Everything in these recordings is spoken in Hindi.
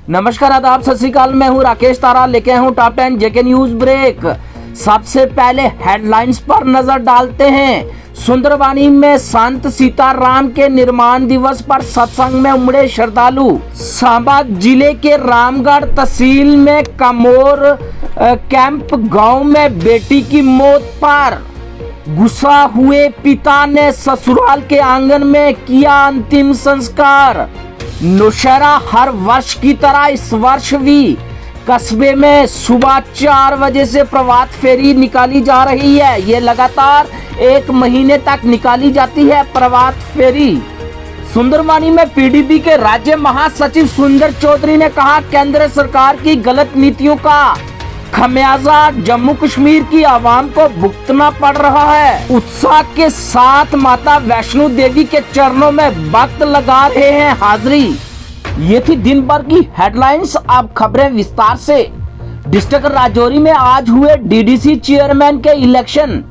नमस्कार, आदाब, सत श्री अकाल। मैं हूं राकेश तारा, लेके हूं टॉप 10 जेके न्यूज ब्रेक। सबसे पहले हेडलाइंस पर नजर डालते हैं। सुंदरबानी में संत सीताराम के निर्माण दिवस पर सत्संग में उमड़े श्रद्धालु। सांबा जिले के रामगढ़ तहसील में कमोर कैंप गांव में बेटी की मौत पर गुस्सा हुए पिता ने ससुराल के आंगन में किया अंतिम संस्कार। नौशहरा हर वर्ष की तरह इस वर्ष भी कस्बे में सुबह 4 बजे से प्रभात फेरी निकाली जा रही है। ये लगातार 1 महीने तक निकाली जाती है प्रभात फेरी। सुंदरबानी में पीडीपी के राज्य महासचिव सुंदर चौधरी ने कहा, केंद्र सरकार की गलत नीतियों का खमियाजा जम्मू कश्मीर की आवाम को भुगतना पड़ रहा है। उत्साह के साथ माता वैष्णो देवी के चरणों में भक्त लगा रहे हैं हाजिरी। ये थी दिन भर की हेडलाइंस। अब खबरें विस्तार से। डिस्ट्रिक्ट राजौरी में आज हुए डीडीसी चेयरमैन के इलेक्शन,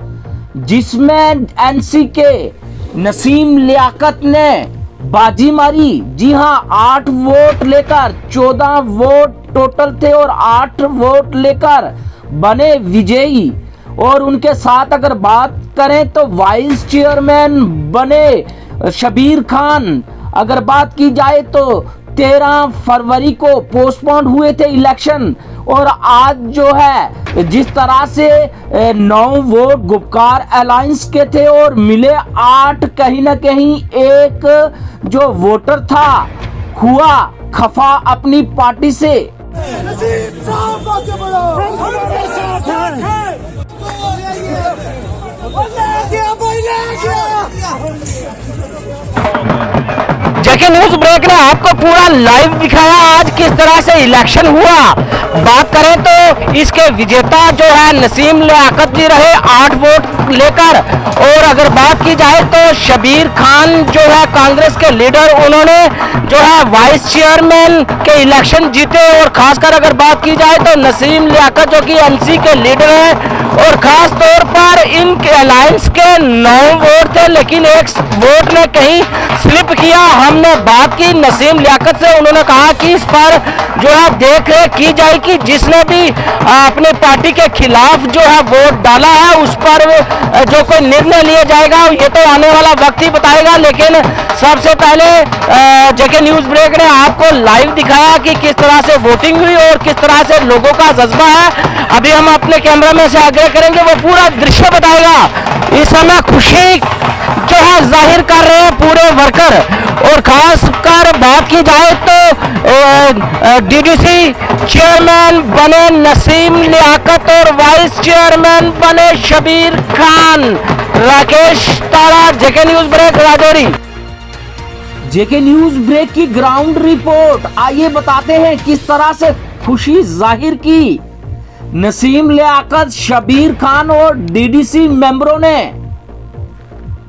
जिसमें एनसी के नसीम लियाकत ने बाजी मारी। जी हां, 8 वोट लेकर 14 वोट टोटल थे और 8 वोट लेकर बने विजयी। और उनके साथ अगर बात करें तो वाइस चेयरमैन बने शबीर खान। अगर बात की जाए तो 13 फरवरी को पोस्टपोन हुए थे इलेक्शन, और आज जो है जिस तरह से 9 वोट गुपकार अलायंस के थे और मिले 8, कहीं ना कहीं एक जो वोटर था हुआ खफा अपनी पार्टी से। जेके न्यूज ब्रेक ने आपको पूरा लाइव दिखाया आज किस तरह से इलेक्शन हुआ। बात करें तो इसके विजेता जो है नसीम लियाकत जी रहे 8 वोट लेकर, और अगर बात की जाए तो शबीर खान जो है कांग्रेस के लीडर, उन्होंने जो है वाइस चेयरमैन के इलेक्शन जीते। और खासकर अगर बात की जाए तो नसीम लियाकत जो कि एनसी के लीडर है, और खास तौर पर इनके अलायंस के 9 वोट थे, लेकिन एक वोट ने कहीं स्लिप किया। हमने बात की नसीम लियाकत से, उन्होंने कहा कि इस पर जो है देख रेख की जाएगी। जिसने भी अपनी पार्टी के खिलाफ जो है वोट डाला है उस पर जो कोई निर्णय लिया जाएगा ये तो आने वाला वक्त ही बताएगा। लेकिन सबसे पहले जेके न्यूज ब्रेक ने आपको लाइव दिखाया कि किस तरह से वोटिंग हुई और किस तरह से लोगों का जज्बा है। अभी हम अपने कैमरा में से आग्रह करेंगे वो पूरा दृश्य बताएगा। इस समय खुशी जो है जाहिर कर रहे हैं पूरे वर्कर। और खास कर बात की जाए तो डीडीसी चेयरमैन बने नसीम लियाकत और वाइस चेयरमैन बने Shabir Khan. Rakesh Tara, JK news break, Rajouri. JK news break की ग्राउंड रिपोर्ट। आइए बताते हैं किस तरह से खुशी जाहिर की नसीम लियाकत, शबीर खान और डीडीसी मेंबरों ने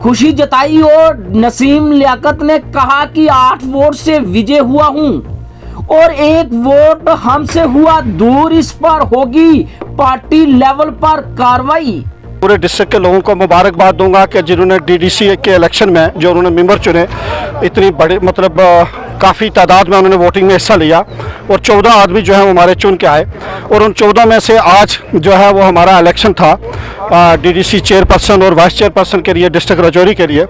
खुशी जताई। और नसीम लियाकत ने कहा कि 8 वोट से विजय हुआ हूं और 1 वोट हमसे हुआ दूर। इस पर होगी पार्टी लेवल पर कार्रवाई। पूरे डिस्ट्रिक्ट के लोगों को मुबारकबाद दूंगा कि जिन्होंने डीडीसी के इलेक्शन में जो उन्होंने मेंबर चुने, इतनी बड़ी मतलब काफ़ी तादाद में उन्होंने वोटिंग में हिस्सा लिया, और 14 आदमी जो है वो हमारे चुन के आए। और उन 14 में से आज जो है वो हमारा इलेक्शन था डीडीसी चेयरपर्सन और वाइस चेयरपर्सन के लिए डिस्ट्रिक्ट राजौरी के लिए।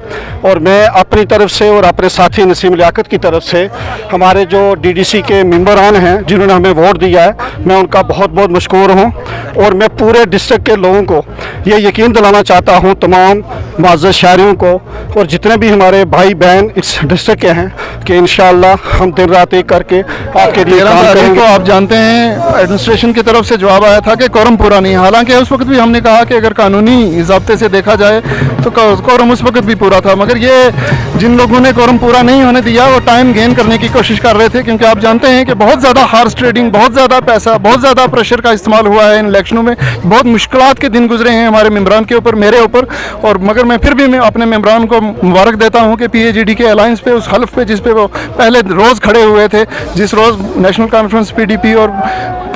और मैं अपनी तरफ से और अपने साथी नसीम लियाकत की तरफ से हमारे जो डीडीसी के मेंबरान हैं जिन्होंने हमें वोट दिया है, मैं उनका बहुत बहुत मशकूर हूँ। और मैं पूरे डिस्ट्रिक्ट के लोगों को ये यकीन दिलाना चाहता हूँ, तमाम मुअज़्ज़ज़ शहरियों को और जितने भी हमारे भाई बहन इस डिस्ट्रिक्ट के हैं, कि इंशाअल्लाह हम दिन रात एक करके आपके लिए काम करेंगे। आप जानते हैं एडमिनिस्ट्रेशन की तरफ से जवाब आया था कि कोरम पूरा नहीं है। हालांकि उस वक्त भी हमने कहा कि अगर कानूनी ज़ाब्ते से देखा जाए तो कोरम उस वक्त भी पूरा था, मगर ये जिन लोगों ने कोरम पूरा नहीं होने दिया वो टाइम गेन करने की कोशिश कर रहे थे। क्योंकि आप जानते हैं कि बहुत ज़्यादा हार्स ट्रेडिंग, बहुत ज़्यादा पैसा, बहुत ज़्यादा प्रेशर का इस्तेमाल हुआ है इन इलेक्शनों में। बहुत मुश्किलात के दिन गुजरे हैं हमारे मेम्बरान के ऊपर, मेरे ऊपर। और मगर मैं फिर भी मैं अपने मेम्बरान को मुबारक देता हूँ कि PAGD के अलायंस पे, उस हल्फ पे जिस पे वो पहले रोज़ खड़े हुए थे, जिस रोज़ नेशनल कॉन्फ्रेंस PDP और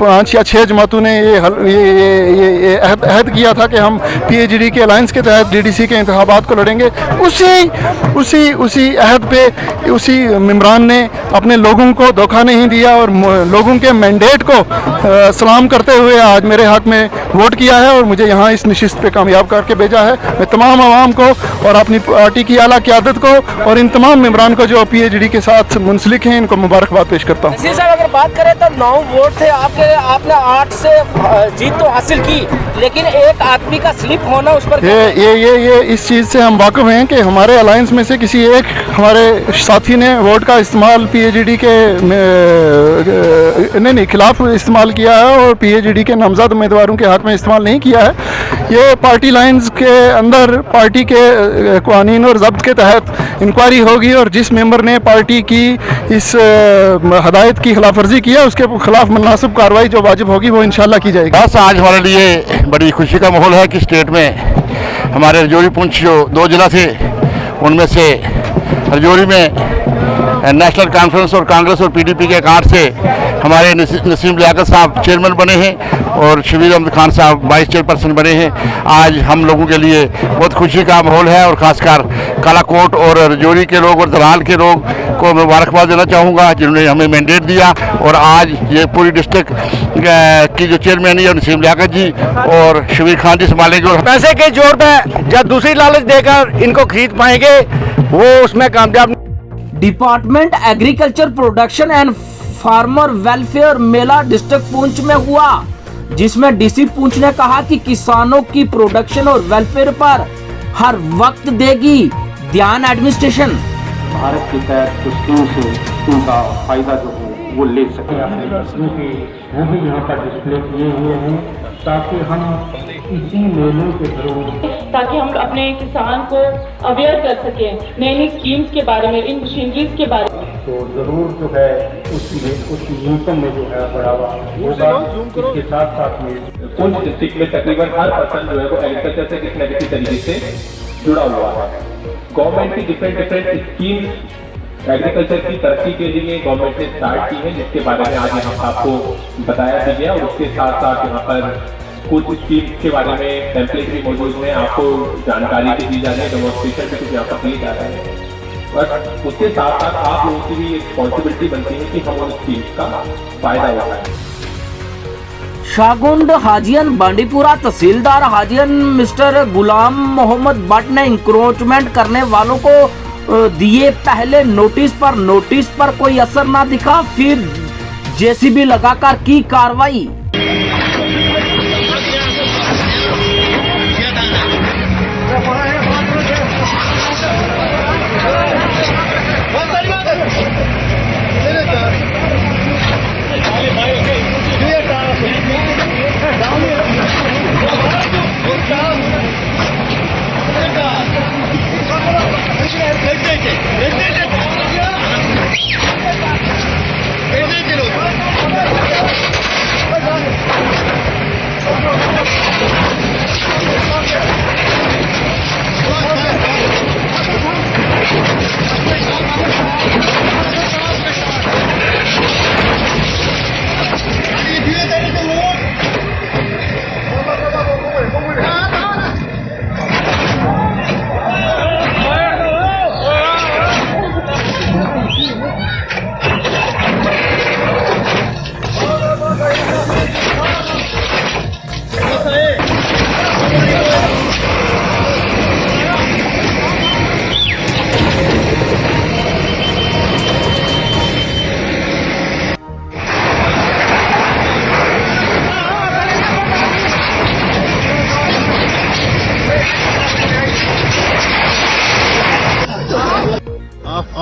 5 या 6 जमातों ने ये अहद किया था कि हम PAGD के अलायंस के तहत DDC के इंतखाबात को लड़ेंगे, उसी अहद पे उसी मेम्बरान ने अपने लोगों को धोखा नहीं दिया और लोगों के मैंडेट को सलाम करते हुए आज मेरे हक में वोट किया है और मुझे यहाँ इस नशिस्त पे कामयाब करके भेजा है। मैं तमाम आवाम को और अपनी पार्टी की आला क़यादत को और इन तमाम मेम्बरान को जो PAGD के साथ मुंसलिक हैं, इनको मुबारकबाद पेश करता हूँ। साहब, अगर बात करें तो 9 वोट थे आपने 8 से जीत तो हासिल की, लेकिन एक आदमी का स्लिप होना उस पर ये इस चीज़ से हम वाकिफ हैं कि हमारे अलायंस में से किसी एक हमारे साथी ने वोट का इस्तेमाल PAGD के नहीं खिलाफ इस्तेमाल किया है और PAGD के नामजद उम्मीदवारों के हक में इस्तेमाल नहीं किया है। ये पार्टी लाइन्स के अंदर पार्टी के कानून और ज़ब्त के तहत इंक्वायरी होगी और जिस मेंबर ने पार्टी की इस हदायत की खिलाफ वर्जी किया उसके खिलाफ मुनासिब कार्रवाई जो वाजिब होगी वो इंशाल्लाह की जाएगी। बस आज हमारे लिए बड़ी खुशी का माहौल है कि स्टेट में हमारे रजौरी पुंछ जो 2 जिला थे उनमें से रजौरी में नेशनल कॉन्फ्रेंस और कांग्रेस और PDP के कार्ड से हमारे नसीम लियाकत साहब चेयरमैन बने हैं और शबीर अहमद खान साहब वाइस चेयरपर्सन बने हैं। आज हम लोगों के लिए बहुत खुशी का माहौल है और ख़ासकर कालाकोट और रजौरी के लोग और दराल के लोग को मुबारकबाद देना चाहूँगा जिन्होंने हमें मैंडेट दिया और आज ये पूरी डिस्ट्रिक्ट की जो चेयरमैन है नसीम लियाकत जी और शबीर खान जी संभालेंगे और पैसे के जोर पे जब दूसरी लालच देकर इनको खरीद पाएंगे वो उसमें कामयाब। Department agriculture production and farmer welfare Mela district Poonch में हुआ, जिसमें DC पुंछ ने कहा कि किसानों की प्रोडक्शन और वेलफेयर पर हर वक्त देगी ध्यान एडमिनिस्ट्रेशन। भारत के तहत कुछ स्कीम से उनका फायदा जो है वो ले सके अपने फसलों के, वो भी यहाँ पर डिस्प्ले किए हुए हैं ताकि हम इसी मेलों के थ्रू ताकि हम अपने किसान को अवेयर कर सकें नई स्कीम्स के बारे में, इन मशीनरीज के बारे में। तो ज़रूर जो है उसकी इनकम में जो है बढ़ावा होगा। इसके साथ साथ में पुंछ डिस्ट्रिक्ट में तकरीबन हर पर्सन जो है वो एग्रीकल्चर से किसी न किसी तरीके से जुड़ा हुआ है। गवर्नमेंट की डिफरेंट स्कीम्स एग्रीकल्चर की तरक्की के लिए गवर्नमेंट ने स्टार्ट की है, जिसके बारे में आज यहाँ आपको बताया भी गया और उसके साथ साथ यहाँ पर कुछ स्कीम्स के बारे में टेम्पलेट भी मौजूद है, आपको जानकारी भी दी जा रही है, डेमोन्स्ट्रेशन भी कुछ यहाँ पर दिए जा रहे हैं। बट उसके साथ साथ आप लोगों की भी रिस्पॉन्सिबिलिटी बनती है कि हम उन स्कीम्स का फायदा उठाएं। शाहगुंड हाजियन बांडीपुरा तहसीलदार हाजियन मिस्टर गुलाम मोहम्मद भट्ट ने इंक्रोचमेंट करने वालों को दिए पहले नोटिस पर कोई असर ना दिखा, फिर JCB लगाकर की कार्रवाई।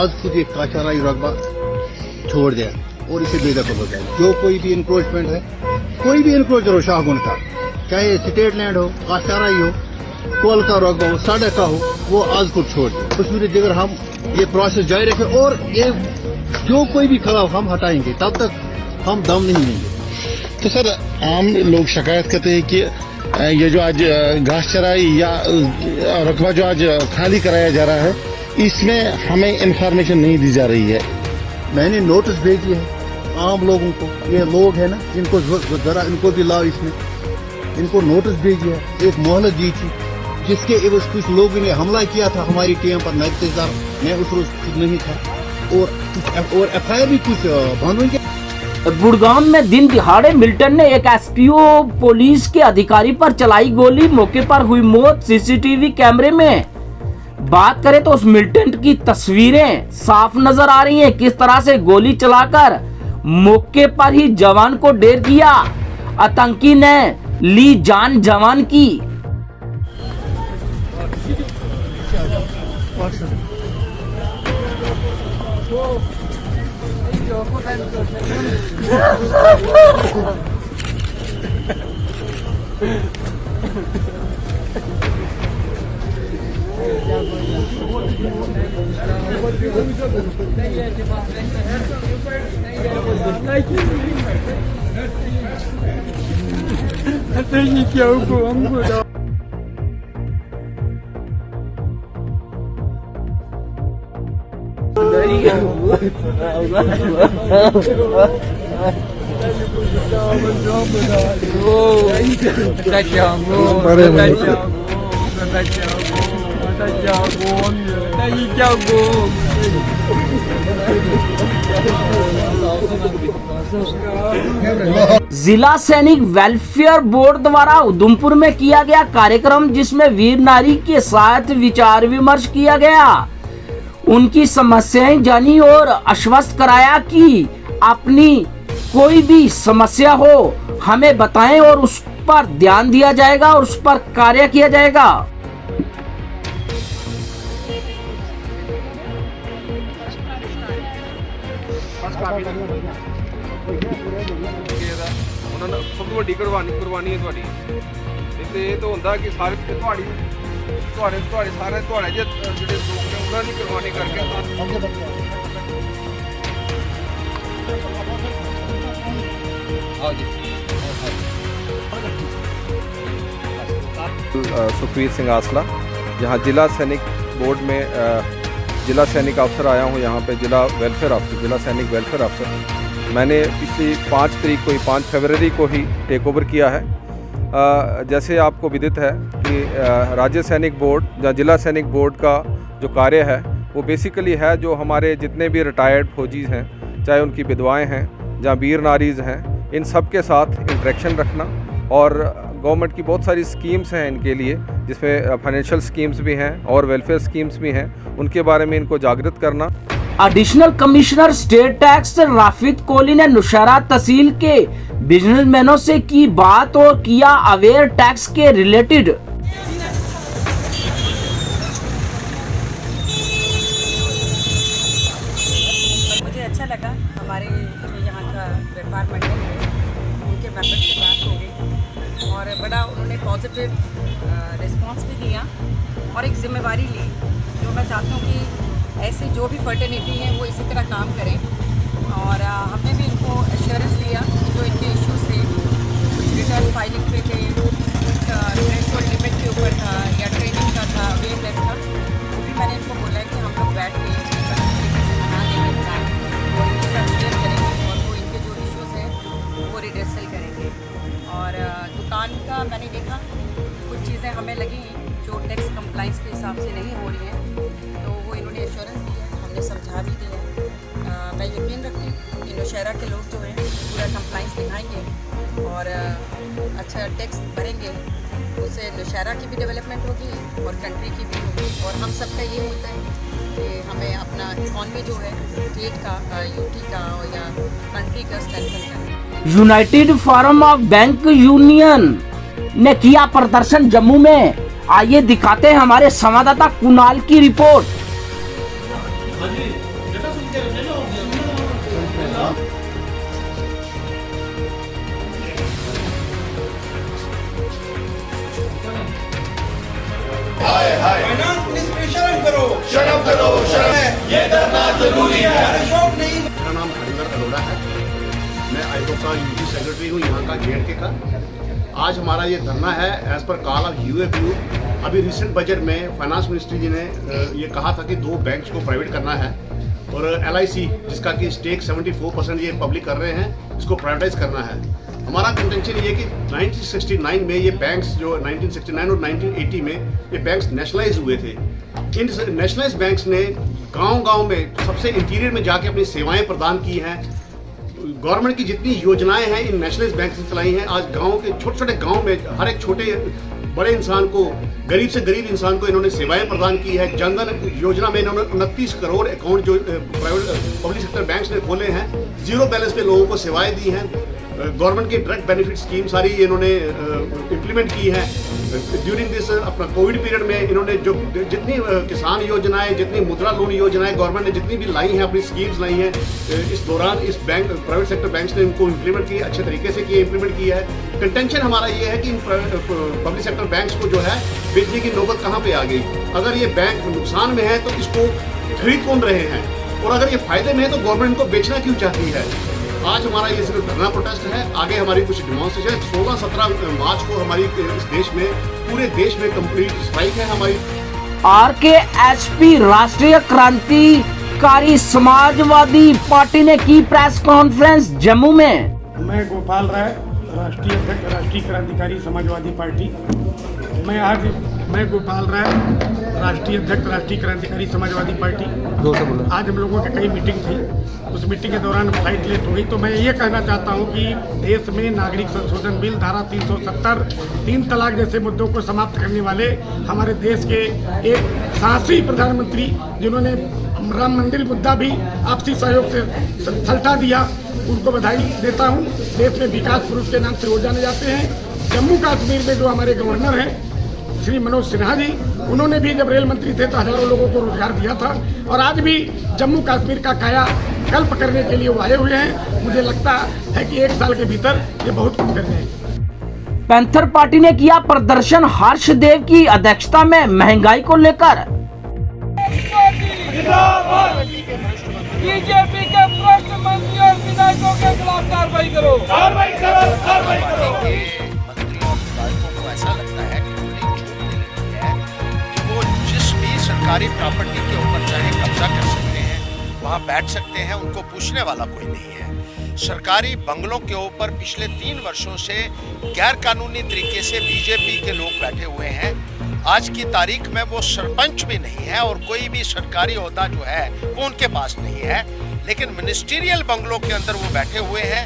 आज खुद एक काचाराई रकबा छोड़ दिया और इसे बेदखल हो जाए। जो कोई भी इंक्रोचमेंट है, कोई भी इंक्रोचर हो शाहगुंड का, चाहे स्टेट लैंड हो, काचाराई हो, कोल का रकबा हो, साढ़े का हो, वो आज खुद छोड़ दे। उस सूरत अगर हम ये प्रोसेस जारी रखें और ये जो कोई भी खिलाफ हम हटाएंगे तब तक हम दम नहीं लेंगे। तो सर आम लोग शिकायत करते हैं कि ये जो आज घास चराई या रकबा जो आज खाली कराया जा रहा है इसमें हमें इंफॉर्मेशन नहीं दी जा रही है। मैंने नोटिस भेजी है आम लोगों को, ये लोग है ना इनको जरा इनको भी लाओ इसमें, इनको नोटिस भेजिए, एक मोहलत दी थी, जिसके एवज कुछ लोगों ने हमला किया था हमारी टीम पर। मैं उस रोज खुद नहीं था, और एफआईआर भी कुछ बंद हो। गुड़गांव में दिन दिहाड़े मिल्टन ने एक एसपीओ पुलिस के अधिकारी पर चलाई गोली, मौके पर हुई मौत सीसीटीवी कैमरे में। बात करें तो उस मिल्टन की तस्वीरें साफ नजर आ रही हैं, किस तरह से गोली चलाकर मौके पर ही जवान को ढेर किया। आतंकी ने ली जान जवान की। जिला सैनिक वेलफेयर बोर्ड द्वारा उधमपुर में किया गया कार्यक्रम, जिसमें वीर नारी के साथ विचार विमर्श किया गया, उनकी समस्याएं जानी और आश्वस्त कराया कि अपनी कोई भी समस्या हो हमें बताएं और उस पर ध्यान दिया जाएगा और उस पर कार्य किया जाएगा। सब तो वड्डी कुर्बानी है तुहाडी। इत्थे ये तो हुंदा कि सारे तुहाडे सारे तुहाडे जेह्ड़े लोक ने उन्हां दी कुर्बानी करके सुखवीर सिंह आसला, यहाँ जिला सैनिक बोर्ड में जिला सैनिक अफसर आया हूँ। यहाँ पे जिला वेलफेयर अफसर, जिला सैनिक वेलफेयर अफसर मैंने पिछली 5 तारीख को ही 5 फरवरी को ही टेक ओवर किया है। जैसे आपको विदित है कि राज्य सैनिक बोर्ड या जिला सैनिक बोर्ड का जो कार्य है वो बेसिकली है जो हमारे जितने भी रिटायर्ड फौजी हैं, चाहे उनकी विधवाएं हैं या वीर नारीज़ हैं, इन सब के साथ इंटरेक्शन रखना। और गवर्नमेंट की बहुत सारी स्कीम्स हैं इनके लिए, जिसमें फाइनेंशियल स्कीम्स भी हैं और वेलफेयर स्कीम्स भी हैं, उनके बारे में इनको जागृत करना। Additional commissioner state tax Rafid Kohli ने नौशहरा तहसील के बिजनेसमैनों से की बात और किया अवेयर टैक्स के रिलेटेड। मुझे अच्छा लगा, हमारे जो यहाँ का व्यापार मंडल है उनके मेंबर से बात हो गई और बड़ा उन्होंने पॉजिटिव रिस्पांस भी दिया और एक जिम्मेवारी ली। जो मैं चाहती हूँ कि ऐसे जो भी फर्टर्निटी हैं वो इसी तरह काम करें। और हमने भी इनको एश्योरेंस दिया कि जो इनके इश्यूज थे, कुछ रिटर्न फाइलिंग पे थे, कुछ थ्रेशोल्ड लिमिट के ऊपर था या ट्रेनिंग का था, अवेयरनेस था, वो भी मैंने इनको बोला है कि हम लोग बैठ के बना देंगे प्लान और इनके साथ शेयर करेंगे और वो इनके जो इश्यूज़ हैं वो रिड्रेसल करेंगे। और दुकान का मैंने देखा कुछ चीज़ें हमें लगी जो टैक्स कंप्लाइंस के हिसाब से नहीं हो रही हैं, तो वो इन्होंने एश्योरेंस दिया, हमने समझा भी दिया। मैं यकीन रखती हूँ कि नौशहरा के लोग जो हैं पूरा कंप्लाइंस दिखाएंगे और अच्छा टैक्स भरेंगे, उससे नौशहरा की भी डेवलपमेंट होगी और कंट्री की भी होगी। और हम सबका ये होता है कि हमें अपना इकॉनमी जो है स्टेट का, यूटी का या कंट्री का स्ट्रेंथन करना। United forum of bank union ने किया प्रदर्शन जम्मू में। आइए दिखाते हैं हमारे संवाददाता कुणाल की रिपोर्ट। ये धरना जरूरी है। मेरा नाम हरिंदर अरोड़ा है, मैं आईओ का यूटी सेक्रेटरी हूँ यहाँ का JNK का। आज हमारा ये धरना है as per call of UFU। अभी रिसेंट बजट में फाइनेंस मिनिस्ट्री जी ने ये कहा था कि 2 बैंक्स को प्राइवेट करना है और LIC जिसका कि स्टेक 74% ये पब्लिक कर रहे हैं, इसको प्राइवेटाइज करना है। हमारा कंटेंशन ये कि 1969 में ये बैंक्स जो 1969 और 1980 में ये बैंक्स नेशनलाइज हुए थे। इन नेशनलाइज बैंक्स ने गांव-गांव में सबसे इंटीरियर में जाके अपनी सेवाएं प्रदान की हैं। गवर्नमेंट की जितनी योजनाएं हैं इन नेशनलाइज बैंक से चलाई हैं। आज गांव के छोटे-छोटे गांव में हर एक छोटे बड़े इंसान को, गरीब से गरीब इंसान को इन्होंने सेवाएं प्रदान की है। जनधन योजना में इन्होंने 29 करोड़ अकाउंट जो प्राइवेट पब्लिक सेक्टर बैंक्स ने खोले हैं, जीरो बैलेंस पे लोगों को सेवाएं दी हैं। गवर्नमेंट की डायरेक्ट बेनिफिट स्कीम सारी इन्होंने इम्प्लीमेंट की है। ड्यूरिंग दिस अपना कोविड पीरियड में इन्होंने जो जितनी किसान योजनाएं, जितनी मुद्रा लोन योजनाएं गवर्नमेंट ने जितनी भी लाई हैं, अपनी स्कीम्स लाई हैं, इस दौरान इस बैंक प्राइवेट सेक्टर बैंक्स ने इनको इम्प्लीमेंट किया, अच्छे तरीके से इम्प्लीमेंट किया है। कंटेंशन हमारा ये है कि इन पब्लिक सेक्टर बैंक्स को जो है बेचने की नौबत कहाँ पे आ गई। अगर ये बैंक नुकसान में है तो इसको खरीद कौन रहे हैं, और अगर ये फायदे में है तो गवर्नमेंट इनको बेचना क्यों चाहती है। आज हमारा ये सिर्फ धरना प्रोटेस्ट है, आगे हमारी कुछ डिमॉन्स्ट्रेशन 16-17 मार्च को हमारी इस देश में, पूरे देश में कंप्लीट स्ट्राइक है हमारी। RKSP राष्ट्रीय क्रांतिकारी समाजवादी पार्टी ने की प्रेस कॉन्फ्रेंस जम्मू में। मैं गोपाल राय, राष्ट्रीय अध्यक्ष राष्ट्रीय क्रांतिकारी समाजवादी पार्टी। मैं गोपाल राय, राष्ट्रीय अध्यक्ष राष्ट्रीय क्रांतिकारी समाजवादी पार्टी। आज हम लोगों की कई मीटिंग थी, उस मीटिंग के दौरान फ्लाइट लेट हो गई। तो मैं ये कहना चाहता हूँ कि देश में नागरिक संशोधन बिल धारा 370, 3 तलाक जैसे मुद्दों को समाप्त करने वाले हमारे देश के एक साहसी प्रधानमंत्री, जिन्होंने राम मंदिर मुद्दा भी आपसी सहयोग से सल्टा दिया, उनको बधाई देता हूँ। देश में विकास पुरुष के नाम से वो जाने जाते हैं। जम्मू कश्मीर में जो हमारे गवर्नर हैं श्री मनोज सिन्हा जी, उन्होंने भी जब रेल मंत्री थे तो हजारों लोगों को रोजगार दिया था, और आज भी जम्मू कश्मीर का काया कल्प करने के लिए वो आए हुए हैं। मुझे लगता है कि 1 साल के भीतर ये बहुत कुछ कर जाएंगे। पैंथर पार्टी ने किया प्रदर्शन हर्षदेव की अध्यक्षता में महंगाई को लेकर। बीजेपी के भ्रष्ट मंत्री और विधायकों के खिलाफ कार्रवाई करो, कार्रवाई करो, कार्रवाई करो। मंत्रियों और विधायकों को ऐसा लगता है कि उन्हें छूट मिली है कि वो जिस भी सरकारी प्रॉपर्टी के ऊपर चाहे कब्जा कर सकते हैं, वहाँ बैठ सकते हैं, उनको पूछने वाला कोई नहीं है। सरकारी बंगलों के ऊपर पिछले 3 वर्षों से गैर कानूनी तरीके से बीजेपी के लोग बैठे हुए हैं। आज की तारीख में वो सरपंच भी नहीं है और कोई भी सरकारी ओहदा जो है वो उनके पास नहीं है, लेकिन मिनिस्ट्रियल बंगलों के अंदर वो बैठे हुए हैं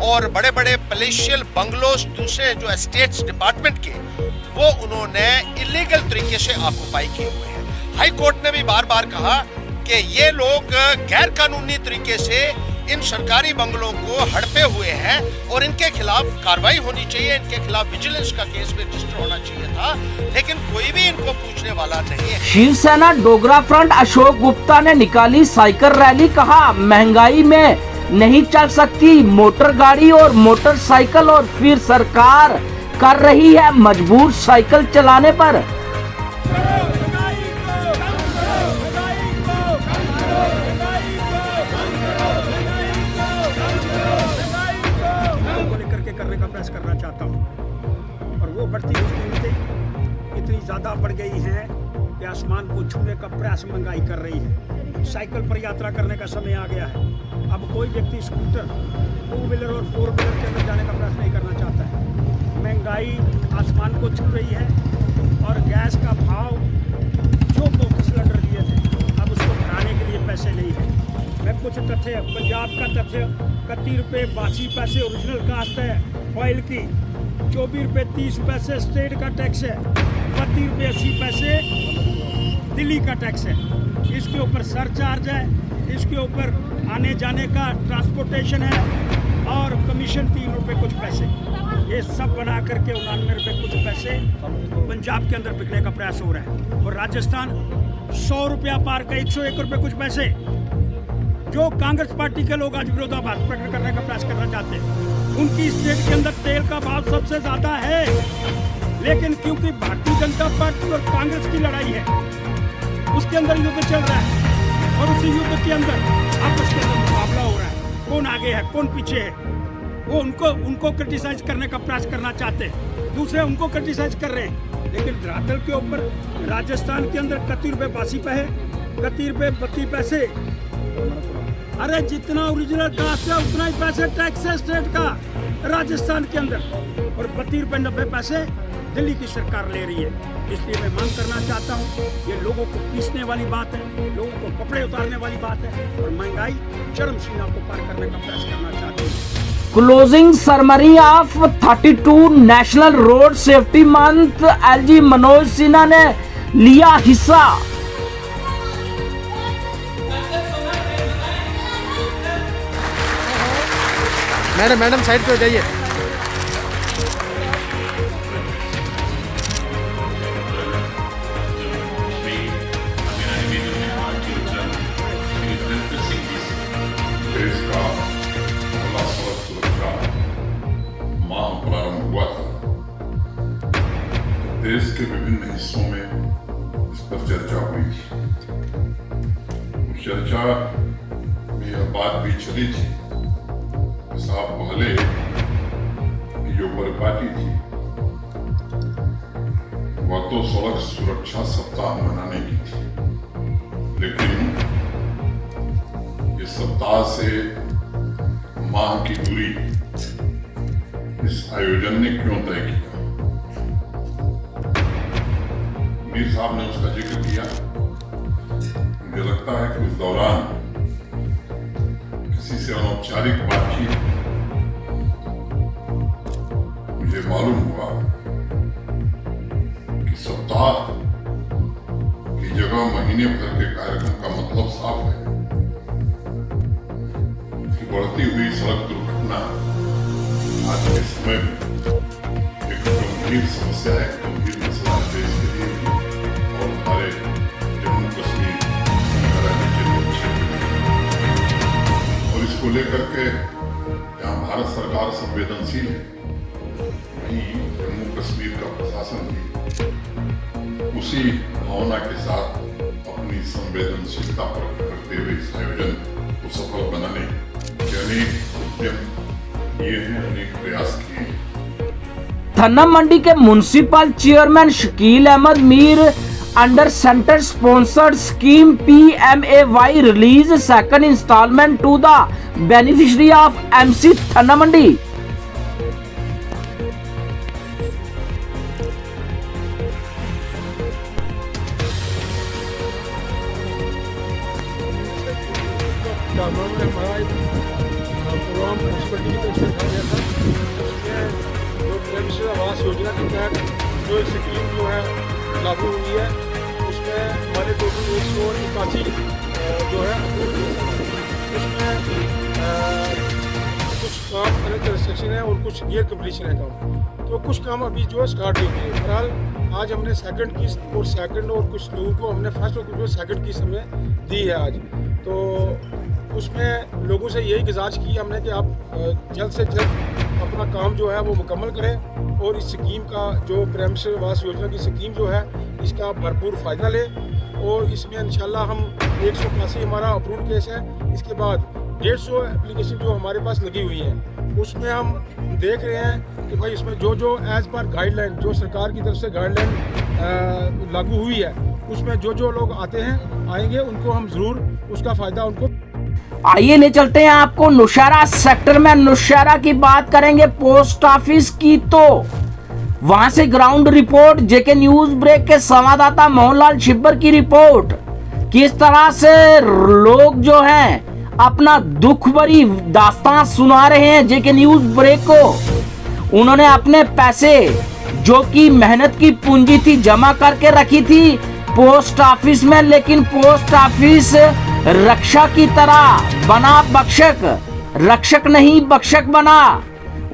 और बड़े बड़े पैलेशियल बंगलोज दूसरे जो एस्टेट्स डिपार्टमेंट के वो उन्होंने इलीगल तरीके से ऑक्युपाई किए हुए हैं। हाई कोर्ट ने भी बार बार कहा कि ये लोग गैर कानूनी तरीके से इन सरकारी बंगलों को हड़पे हुए हैं और इनके खिलाफ कार्रवाई होनी चाहिए, इनके खिलाफ विजिलेंस का केस भी रजिस्टर होना चाहिए था, लेकिन कोई भी इनको पूछने वाला नहीं है। शिवसेना डोगरा फ्रंट अशोक गुप्ता ने निकाली साइकिल रैली, कहा महंगाई में नहीं चल सकती मोटर गाड़ी और मोटरसाइकिल, और फिर सरकार कर रही है मजबूर साइकिल चलाने पर। करना चाहता हूँ, और वो बढ़ती हुई कीमतें इतनी ज़्यादा बढ़ गई हैं कि आसमान को छूने का प्रयास महंगाई कर रही है। साइकिल पर यात्रा करने का समय आ गया है। अब कोई व्यक्ति स्कूटर, 2 व्हीलर और 4 व्हीलर के अंदर जाने का प्रयास नहीं करना चाहता है। महंगाई आसमान को छू रही है और गैस का भाव जो 2 सिलेंडर दिए थे, अब उसको भराने के लिए पैसे नहीं है। मैं कुछ तथ्य, पंजाब का तथ्य, 31 रुपये 82 पैसे ओरिजिनल कास्ट है ऑयल की, 24 रुपये 30 पैसे स्टेट का टैक्स है, 32 रुपये 80 पैसे दिल्ली का टैक्स है। इसके ऊपर सरचार्ज है, इसके ऊपर आने जाने का ट्रांसपोर्टेशन है, और कमीशन 3 रुपये कुछ पैसे। ये सब बना करके 99 रुपये कुछ पैसे पंजाब के अंदर बिकने का प्रयास हो रहा है। और राजस्थान 100 रुपया पार का 101 रुपये कुछ पैसे, जो कांग्रेस पार्टी के लोग आज विरोधाभास प्रकट करने का प्रयास करना चाहते हैं। उनकी स्टेट के अंदर तेल का भाव सबसे ज्यादा है, लेकिन क्योंकि भारतीय जनता पार्टी और कांग्रेस की लड़ाई है, उसके अंदर युद्ध चल रहा है, और उसी युद्ध के अंदर आपस के अंदर मुकाबला हो रहा है, कौन आगे है कौन पीछे है। वो उनको क्रिटिसाइज करने का प्रयास करना चाहते हैं, दूसरे उनको क्रिटिसाइज कर रहे हैं। लेकिन धरातल के ऊपर राजस्थान के अंदर 31 रुपये 82 पैसे, 31 रुपये 32 पैसे अरे जितना ओरिजिनल कास्ट है उतना ही पैसे टैक्स है स्टेट का राजस्थान के अंदर, और 32 रुपये 90 पैसे दिल्ली की सरकार ले रही है। इसलिए मैं मांग करना चाहता हूँ, ये लोगों को पीसने वाली बात है, लोगों को कपड़े उतारने वाली बात है, और महंगाई चरम सीमा को पार करने का प्रयास करना चाहते हैं। Closing ceremony of 32 national road safety month, LG Manoj Sinha ने लिया हिस्सा। मैडम साइड पे हो जाइए। देश का खुला सड़क सुरक्षा माह प्रारंभ हुआ था। देश के विभिन्न हिस्सों में इस पर चर्चा हुई थी। उस चर्चा में यह बात भी चली थी कि साल पहले की जो परिपाटी थी वह तो सड़क सुरक्षा सप्ताह मनाने की थी, लेकिन इस सप्ताह से माह की दूरी इस आयोजन ने क्यों तय किया? मीर साहब ने उसका जिक्र किया। मुझे लगता है कि उस दौरान किसी से अनौपचारिक बातचीत मुझे मालूम हुआ कि सप्ताह की जगह महीने भर के कार्यक्रम का मतलब साफ है। बढ़ती हुई सड़क दुर्घटना आज के समय में एक गंभीर समस्या है, गंभीर मसला है देश के लिए और हमारे जम्मू कश्मीर और इसको लेकर के जहाँ भारत सरकार संवेदनशील है, वहीं जम्मू कश्मीर का प्रशासन भी उसी भावना के साथ अपनी संवेदनशीलता प्रकट करते हुए इस आयोजन को सफल बनाने थन्ना मंडी के municipal chairman Shakeel Ahmed Mir under centre sponsored scheme PMAY release second installment to the beneficiary of MC Thanna Mandi. Program municipality की तरफ से रखा गया था, उसमें जो प्रेमश्री आवास योजना के तहत जो स्कीम जो है लागू हुई है, उसमें हमारे टोटल 181 जो है उसमें कुछ काम अंडर कंस्ट्रक्शन है और कुछ नियर कम्प्लीशन है काम, तो कुछ काम अभी जो है स्टार्ट नहीं हुए। बहरहाल आज हमने सेकंड किस्त और कुछ लोगों को हमने फर्स्ट और कुछ को सेकंड किस्त हमें दी है आज। तो उसमें लोगों से यही गुजारिश की हमने कि आप जल्द से जल्द अपना काम जो है वो मुकम्मल करें और इस स्कीम का जो प्रेमश्री आवास योजना की स्कीम जो है इसका भरपूर फ़ायदा लें। और इसमें इंशाल्लाह हम 181 हमारा अप्रूव केस है, इसके बाद 150 एप्लीकेशन जो हमारे पास लगी हुई है उसमें हम देख रहे हैं कि भाई इसमें जो एज़ पर गाइडलाइन जो सरकार की तरफ से गाइडलाइन लागू हुई है उसमें जो लोग आएंगे उनको हम ज़रूर उसका फ़ायदा उनको। आइए ले चलते हैं आपको नौशहरा सेक्टर में। नौशहरा की बात करेंगे पोस्ट ऑफिस की, तो वहां से ground report JK news break के संवाददाता मोहनलाल छिब्बर की रिपोर्ट। किस तरह से लोग जो हैं अपना दुख भरी दास्तान सुना रहे हैं जेके न्यूज ब्रेक को। उन्होंने अपने पैसे जो कि मेहनत की पूंजी थी जमा करके रखी थी पोस्ट ऑफिस में, लेकिन पोस्ट ऑफिस रक्षा की तरह बना बख्शक, रक्षक नहीं बख्शक बना।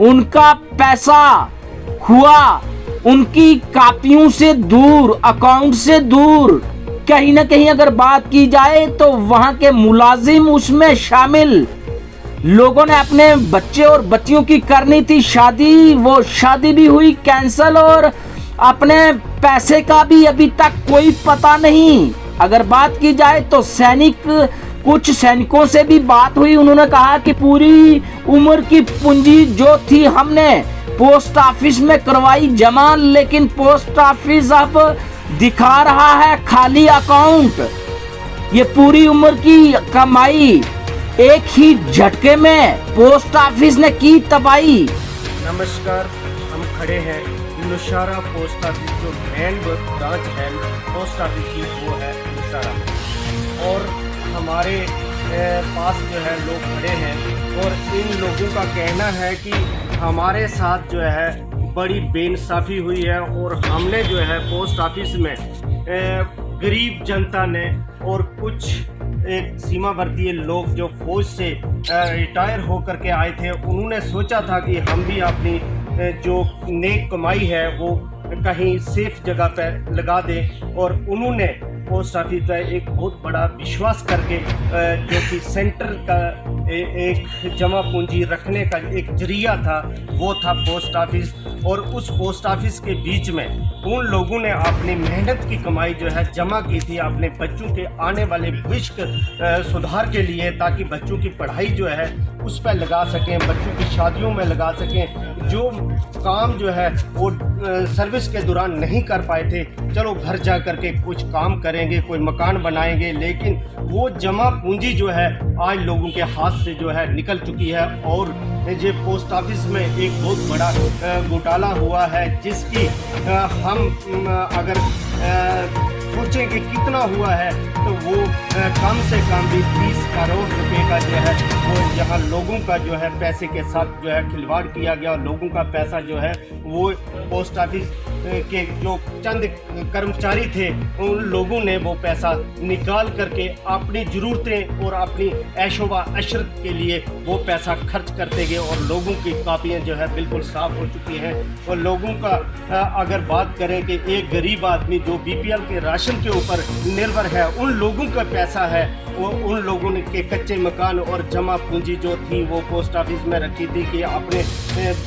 उनका पैसा हुआ उनकी कापियों से दूर, अकाउंट से दूर। कहीं ना कहीं अगर बात की जाए तो वहां के मुलाजिम उसमें शामिल। लोगों ने अपने बच्चे और बच्चियों की करनी थी शादी, वो शादी भी हुई कैंसल और अपने पैसे का भी अभी तक कोई पता नहीं। अगर बात की जाए तो कुछ सैनिकों से भी बात हुई, उन्होंने कहा कि पूरी उम्र की पूंजी जो थी हमने पोस्ट ऑफिस में करवाई जमा, लेकिन पोस्ट ऑफिस अब दिखा रहा है खाली अकाउंट। ये पूरी उम्र की कमाई एक ही झटके में पोस्ट ऑफिस ने की तबाही। नमस्कार, हम खड़े हैं नौशहरा पोस्ट ऑफिस जो मेन ब्रांच है पोस्ट ऑफिस की, वो है नौशहरा। और हमारे पास जो है लोग खड़े हैं और इन लोगों का कहना है कि हमारे साथ जो है बड़ी बेइंसाफ़ी हुई है और हमने जो है पोस्ट ऑफिस में गरीब जनता ने और कुछ एक सीमावर्ती लोग जो फौज से रिटायर होकर के आए थे, उन्होंने सोचा था कि हम भी अपनी जो नेक कमाई है वो कहीं सेफ जगह पर लगा दें। और उन्होंने पोस्ट ऑफिस पर एक बहुत बड़ा विश्वास करके जो कि सेंटर का एक जमा पूंजी रखने का एक जरिया था, वो था पोस्ट ऑफिस। और उस पोस्ट ऑफिस के बीच में उन लोगों ने अपनी मेहनत की कमाई जो है जमा की थी अपने बच्चों के आने वाले भविष्य सुधार के लिए, ताकि बच्चों की पढ़ाई जो है उस पर लगा सकें, बच्चों की शादियों में लगा सकें। जो काम जो है वो सर्विस के दौरान नहीं कर पाए थे, चलो घर जा कर के कुछ काम करेंगे, कोई मकान बनाएंगे, लेकिन वो जमा पूंजी जो है आज लोगों के हाथ से जो है निकल चुकी है। और ये पोस्ट ऑफिस में एक बहुत बड़ा घोटाला हुआ है, जिसकी हम अगर सोचें कि कितना हुआ है तो वो कम से कम भी 30 करोड़ रुपए का जो है वो यहाँ लोगों का जो है पैसे के साथ जो है खिलवाड़ किया गया। और लोगों का पैसा जो है वो पोस्ट ऑफिस के जो चंद कर्मचारी थे, उन लोगों ने वो पैसा निकाल करके अपनी ज़रूरतें और अपनी ऐशोवा अशरत के लिए वो पैसा खर्च करते गए। और लोगों की कापियाँ जो है बिल्कुल साफ़ हो चुकी हैं। और लोगों का अगर बात करें कि एक गरीब आदमी जो BPL के राशन के ऊपर निर्भर है, उन लोगों का पैसा है वो उन लोगों ने के कच्चे मकान और जमा पूंजी जो थी वो पोस्ट ऑफिस में रखी थी कि अपने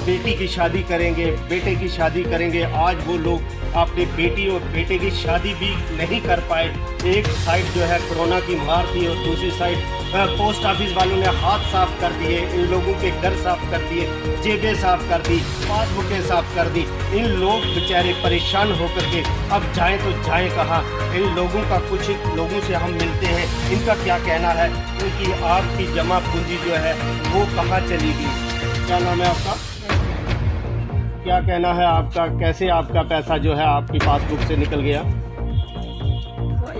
बेटी की शादी करेंगे, बेटे की शादी करेंगे। आज वो लोग अपनी बेटी और बेटे की शादी भी नहीं कर पाए। एक साइड जो है कोरोना की मार थी और दूसरी साइड पोस्ट ऑफिस वालों ने हाथ साफ कर दिए, इन लोगों के घर साफ कर दिए, जेबें साफ कर दी, पासबुकें साफ कर दी। इन लोग बेचारे परेशान होकर के अब जाएं तो जाएं कहाँ। इन लोगों का कुछ लोगों से हम मिलते हैं, इनका क्या कहना है कि आपकी जमा पूंजी जो है वो कहाँ चली गई। क्या नाम है आपका? क्या कहना है आपका, कैसे आपका पैसा जो है आपकी पासबुक से निकल गया?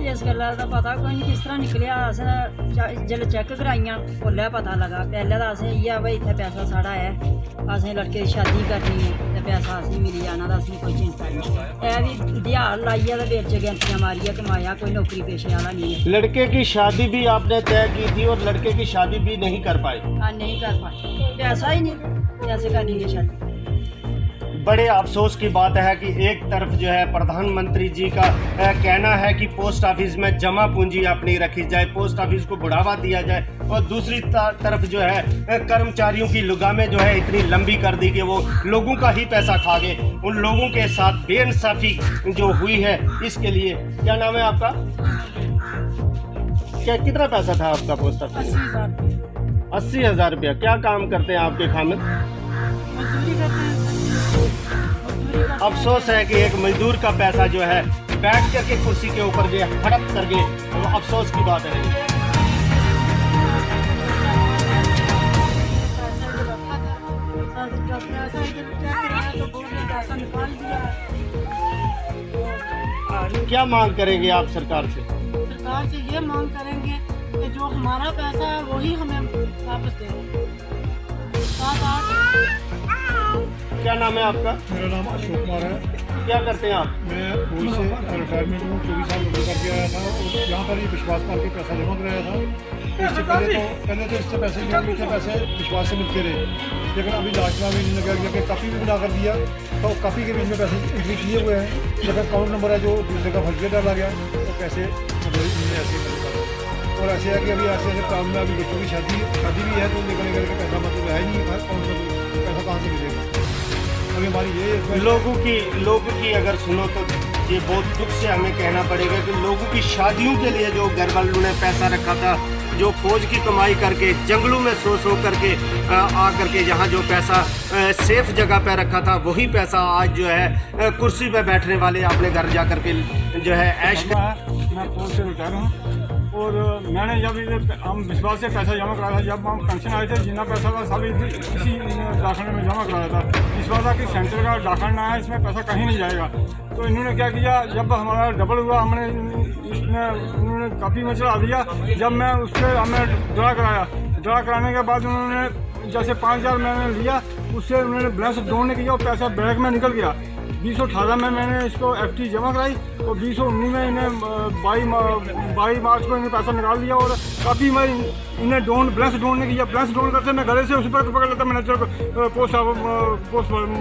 इस गल का पता कोई नहीं किस तरह निकलिया। असें जिसलै चेक कराइयां उसलै पता लगा। पहले तो असें इ'यै भाई इत्थै पैसा साढ़ा है, असें लड़के दी शादी करनी है ते पैसा असें मिली जाना, तो असें कोई चिंता नहीं। ऐ भी दिहाड़ लाइयै ते बिच गैंतियां मारियै कमाया, कोई नौकरी पेशे वाला नहीं है। लड़के की शादी भी आपने तय की थी और लड़के की शादी भी नहीं कर पाए? हाँ, नहीं कर पाए, पैसा ही नहीं, कैसे करेंगे शादी। बड़े अफसोस की बात है कि एक तरफ जो है प्रधानमंत्री जी का कहना है कि पोस्ट ऑफिस में जमा पूंजी अपनी रखी जाए, पोस्ट ऑफिस को बढ़ावा दिया जाए, और दूसरी तरफ जो है कर्मचारियों की लगामें जो है इतनी लंबी कर दी कि वो लोगों का ही पैसा खा गए। उन लोगों के साथ बेइंसाफी जो हुई है, इसके लिए क्या नाम है आपका? क्या कितना पैसा था आपका पोस्ट ऑफिस? 80,000 रुपया। क्या काम करते हैं आपके खामिद? अफसोस है कि एक मजदूर का पैसा जो है बैठ करके कुर्सी के ऊपर जो हड़प कर गए, वो अफसोस की बात है। क्या मांग करेंगे आप सरकार से? सरकार से ये मांग करेंगे कि जो हमारा पैसा है वही हमें वापस दे। क्या नाम है आपका? मेरा नाम अशोक कुमार है। क्या करते हैं आप? मैं फौज से रिटायरमेंट हूँ, 24 साल नौकरी करके आया था और यहाँ पर ही विश्वास पाल के पैसा जमा कराया था। इससे पहले तो इससे पैसे जो मिलते पैसे विश्वास से मिलते रहे, लेकिन अभी लास्ट में भी लगा गया कि काफ़ी भी बना कर दिया, तो काफ़ी के बीच में पैसे एंट्री किए हुए हैं, लेकिन अकाउंट नंबर है जो दूसरे का फर्जी डाला गया, तो पैसे ऐसे और ऐसे है कि अभी ऐसे ऐसे काम में अभी बच्चों की शादी भी है, तो निकलने करके पैसा मतलब है नहीं, अकाउंट में पैसा कहाँ से मिलेगा? अभी हमारी ये लोगों की अगर सुनो तो ये बहुत दुख से हमें कहना पड़ेगा कि लोगों की शादियों के लिए जो घर वालों ने पैसा रखा था, जो फौज की कमाई करके जंगलों में सो करके आ करके यहाँ जो पैसा सेफ जगह पे रखा था, वही पैसा आज जो है कुर्सी पे बैठने वाले अपने घर जा करके जो है ऐश। मैं फौज से रिटायर हूँ और मैंने जब हम विश्वास से पैसा जमा कराया था, जब हम पेंशन आए थे जितना पैसा था सब इसी डाकखाने में जमा कराया था। विश्वास था कि सेंटर का डाकखाना है, इसमें पैसा कहीं नहीं जाएगा। तो इन्होंने क्या किया, जब हमारा डबल हुआ हमने इसमें उन्होंने काफ़ी में चढ़ा दिया। जब मैं उससे हमें ड्रा कराया, ड्रा कराने के बाद उन्होंने जैसे 5,000 मैंने लिया, उससे उन्होंने बैलेंस डोन किया और पैसा बैंक में निकल गया। 2018 में मैंने इसको FT जमा कराई और 2019 में इन्हें 22 मार्च को इन्हें पैसा निकाल लिया। और काफ़ी मैं इन्हें बैलेंस डोन नहीं किया। बैलेंस डोन करते मैं गले से उस पर पकड़ लेता मैनेजर को, पोस्ट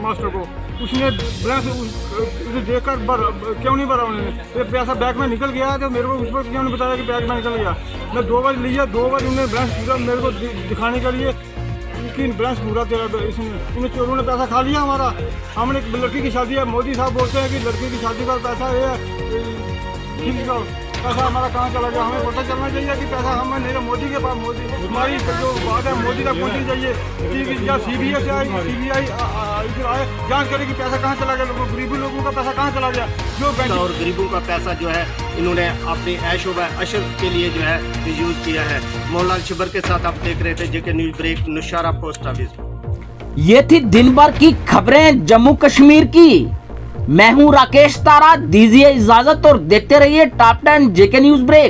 मास्टर को। उसने बैलेंस उसे देखकर क्यों नहीं भरा उन्होंने, ये पैसा बैंक में निकल गया तो मेरे को उस पर क्यों नहीं बताया कि बैंक में निकल गया। मैं 2 बार लिया, 2 बार इन्हें बैलेंस पूरा मेरे को दिखाने के लिए कि बैलेंस पूरा तेरा इन्हें चोरों ने पैसा खा लिया हमारा। हमने एक लड़की की शादी है, मोदी साहब बोलते हैं कि लड़की की शादी का पैसा ये है, पैसा हमारा कहाँ चला गया, हमें पता चलना चाहिए कि पैसा हमें नहीं, मोदी के पास, मोदी हमारी जो बात है मोदी तक पहुँचनी चाहिए कि या CBI से आई, CBI आए जांच करे कि पैसा कहाँ चला गया, गरीबी लोगों का पैसा कहाँ चला गया। जो और गरीबों का पैसा जो है इन्होंने अपनी ऐश व अशर के लिए जो है यूज़ किया है। मोहनलाल छिबर के साथ आप देख रहे थे JK news break, Nowshera post office. ये थी दिन भर की खबरें जम्मू कश्मीर की। मैं हूं राकेश तारा, दीजिए इजाजत और देखते रहिए टॉप 10 JK न्यूज़ ब्रेक।